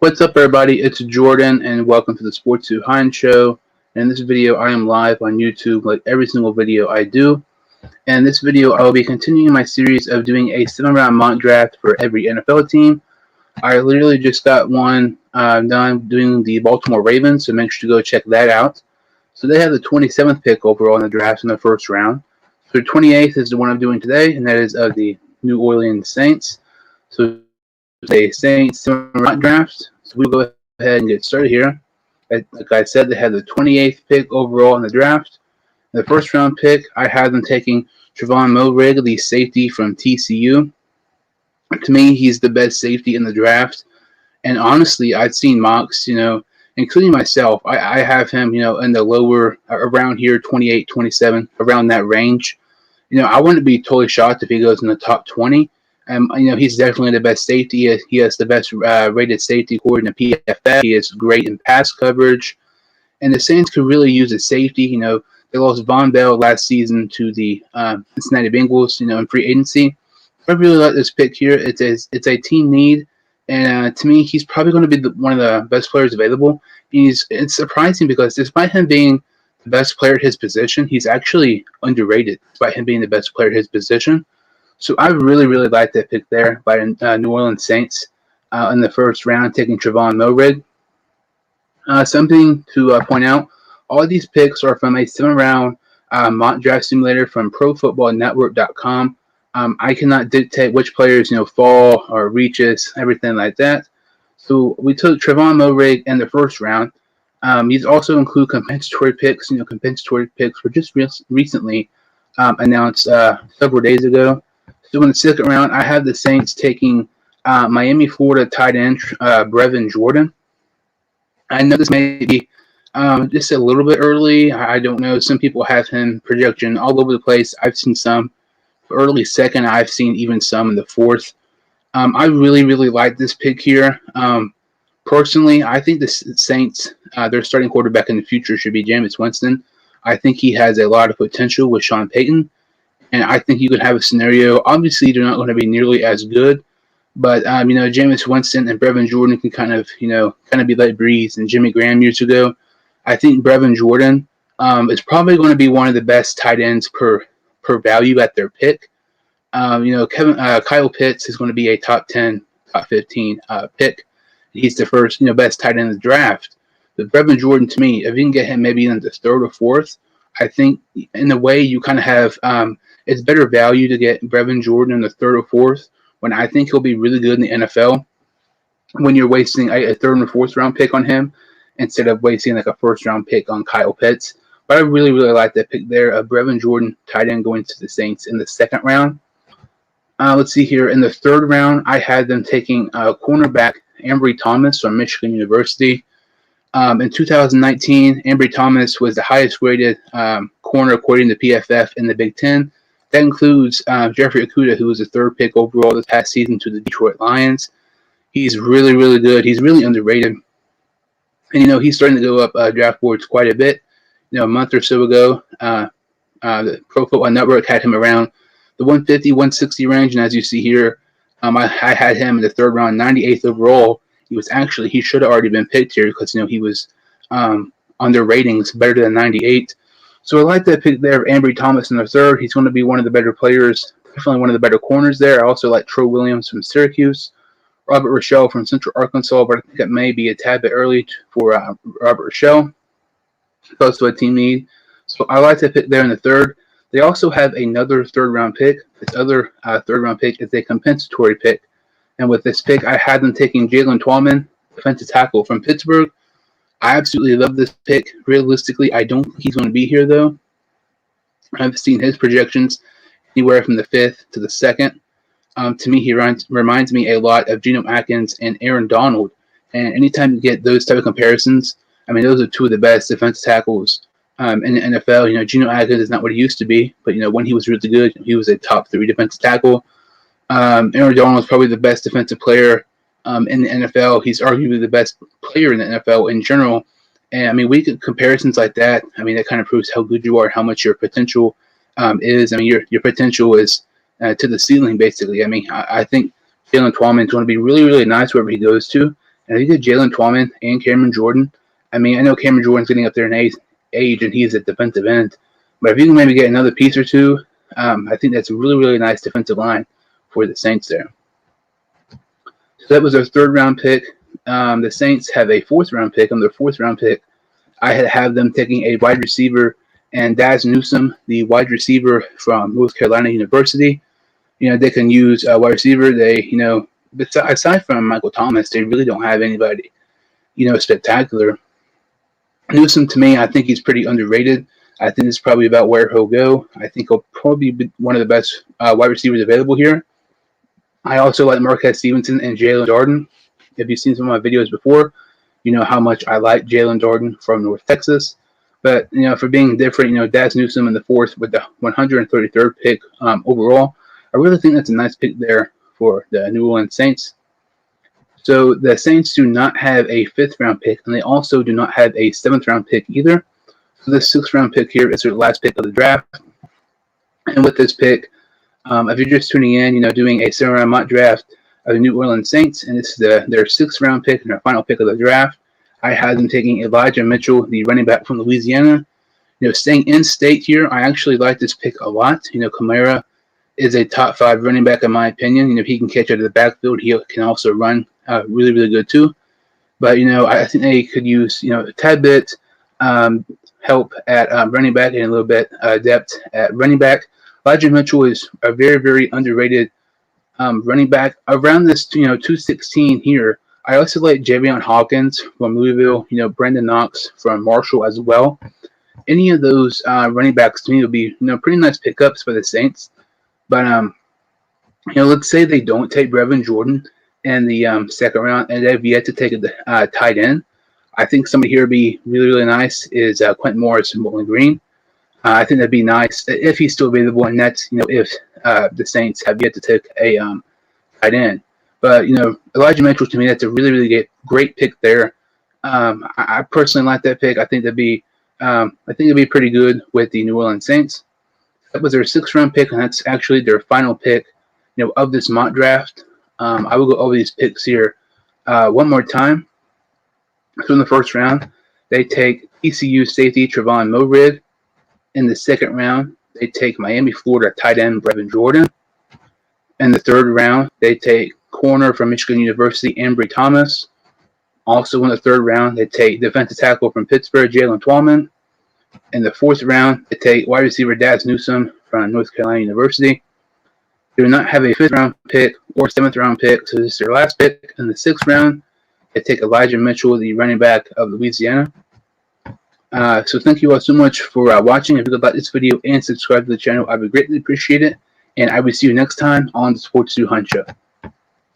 What's up, everybody? It's Jordan, and welcome to the Sports Who Hein Show. In this video, I am live on YouTube like every single video I do. And in this video, I will be continuing my series of doing a 7-round mock draft for every NFL team. I literally just got one done doing the Baltimore Ravens, so make sure to go check that out. So they have the 27th pick overall in the draft in the first round. So the 28th is the one I'm doing today, and that is of the New Orleans Saints. So it's a Saints 7-round draft. So we'll go ahead and get started here. Like I said, they had the 28th pick overall in the draft. In the first round pick, I had them taking Trevon Moehrig, the safety from TCU. To me, he's the best safety in the draft. And honestly, I've seen mocks, including myself. I have him, in the lower, around here, 28, 27, around that range. I wouldn't be totally shocked if he goes in the top 20. He's definitely the best safety. He has the best rated safety according to PFF. He is great in pass coverage. And the Saints could really use a safety. They lost Von Bell last season to the Cincinnati Bengals, in free agency. I really like this pick here. It's a team need. And to me, he's probably going to be one of the best players available. It's surprising because despite him being the best player at his position, he's actually underrated despite him being the best player at his position. So I really, really like that pick there by the New Orleans Saints in the first round, taking Trevon Moehrig. Something to point out, all of these picks are from a 7-round mock draft simulator from ProFootballNetwork.com. I cannot dictate which players, fall or reaches, everything like that. So we took Trevon Moehrig in the first round. These also include compensatory picks. Compensatory picks were just recently announced several days ago. So in the second round, I have the Saints taking Miami, Florida tight end Brevin Jordan. I know this may be just a little bit early. I don't know. Some people have him projection all over the place. I've seen some early second. I've seen even some in the fourth. I really, really like this pick here. Personally, I think the Saints, their starting quarterback in the future should be Jameis Winston. I think he has a lot of potential with Sean Payton. And I think you could have a scenario. Obviously, they're not going to be nearly as good, but Jameis Winston and Brevin Jordan can kind of be like Breeze and Jimmy Graham years ago. I think Brevin Jordan is probably going to be one of the best tight ends per value at their pick. Kyle Pitts is going to be a top 10, top 15 pick. He's the first best tight end in the draft. But Brevin Jordan, to me, if you can get him maybe in the third or fourth, I think in a way you kind of have it's better value to get Brevin Jordan in the third or fourth when I think he'll be really good in the NFL when you're wasting a third and fourth round pick on him instead of wasting like a first round pick on Kyle Pitts. But I really, really like that pick there of Brevin Jordan, tight end, going to the Saints in the second round. Let's see here. In the third round, I had them taking cornerback Ambry Thomas from Michigan University. In 2019, Ambry Thomas was the highest graded corner according to PFF in the Big Ten. That includes Jeffrey Okudah, who was the third pick overall this past season to the Detroit Lions. He's really, really good. He's really underrated. And, he's starting to go up draft boards quite a bit. A month or so ago, the Pro Football Network had him around the 150, 160 range. And as you see here, I had him in the third round, 98th overall. He should have already been picked here because, he was on their ratings better than 98. So I like that pick there of Ambry Thomas in the third. He's going to be one of the better players, definitely one of the better corners there. I also like Troy Williams from Syracuse, Robert Rochelle from Central Arkansas, but I think it may be a tad bit early for Robert Rochelle. Close to a team need. So I like that pick there in the third. They also have another third-round pick. This other third-round pick is a compensatory pick. And with this pick, I had them taking Jalen Tallman, defensive tackle from Pittsburgh. I absolutely love this pick. Realistically, I don't think he's going to be here, though. I've seen his projections anywhere from the 5th to the 2nd. To me, he reminds me a lot of Geno Atkins and Aaron Donald. And anytime you get those type of comparisons, those are two of the best defensive tackles in the NFL. Geno Atkins is not what he used to be, but, when he was really good, he was a top 3 defensive tackle. Aaron Donald is probably the best defensive player in the NFL. He's arguably the best player in the NFL in general. And we get comparisons like that. That kind of proves how good you are, how much your potential is. Your potential is to the ceiling, basically. I think Jalen Tallman is going to be really, really nice wherever he goes to. And if you get Jalen Tallman and Cameron Jordan, I mean, I know Cameron Jordan's getting up there in age and he's at defensive end, but if you can maybe get another piece or two, I think that's a really, really nice defensive line for the Saints there. So that was our 3rd round pick. The Saints have a 4th round pick. On their 4th round pick, I have them taking a wide receiver, and Dazz Newsome, the wide receiver from North Carolina University. You know, they can use a wide receiver. They, you know, aside from Michael Thomas, they really don't have anybody, you know, spectacular. Newsome, to me, I think he's pretty underrated. I think it's probably about where he'll go. I think he'll probably be one of the best wide receivers available here. I also like Marquez Stevenson and Jalen Darden. If you've seen some of my videos before, you know how much I like Jalen Darden from North Texas. But, you know, for being different, you know, Dazz Newsome in the 4th with the 133rd pick overall, I really think that's a nice pick there for the New Orleans Saints. So the Saints do not have a 5th round pick, and they also do not have a 7th round pick either. So this 6th round pick here is their last pick of the draft. And with this pick, if you're just tuning in, you know, doing a 7-round mock draft of the New Orleans Saints, and this is their 6th round pick and their final pick of the draft, I had them taking Elijah Mitchell, the running back from Louisiana. You know, staying in state here, I actually like this pick a lot. You know, Kamara is a top 5 running back in my opinion. You know, he can catch out of the backfield. He can also run really, really good too. But, you know, I think they could use, you know, a tad bit help at running back and a little bit depth at running back. Elijah Mitchell is a very, very underrated running back. Around this, you know, 216 here, I also like Javion Hawkins from Louisville, you know, Brandon Knox from Marshall as well. Any of those running backs to me would be, you know, pretty nice pickups for the Saints. But, you know, let's say they don't take Brevin Jordan in the 2nd round and they've yet to take a tight end. I think somebody here would be really, really nice is Quentin Morris and Bowling Green. I think that'd be nice if he's still available, and that's, you know, if the Saints have yet to take a tight end. But, you know, Elijah Mitchell, to me, that's a really, really great pick there. I personally like that pick. I think it'd be pretty good with the New Orleans Saints. That was their 6th round pick, and that's actually their final pick, you know, of this mock draft. I will go over these picks here one more time. So in the 1st round, they take ECU safety Trevon Moehrig. In the 2nd round, they take Miami, Florida tight end Brevin Jordan. In the 3rd round, they take corner from Michigan University Ambry Thomas. Also in the 3rd round, they take defensive tackle from Pittsburgh Jalen Tallman. In the 4th round, they take wide receiver Dazz Newsome from North Carolina University. They do not have a 5th round pick or 7th round pick, so this is their last pick. In the 6th round, they take Elijah Mitchell, the running back of Louisiana. So thank you all so much for watching. If you could like this video and subscribe to the channel, I would greatly appreciate it. And I will see you next time on the Sports 2 Hunt Show.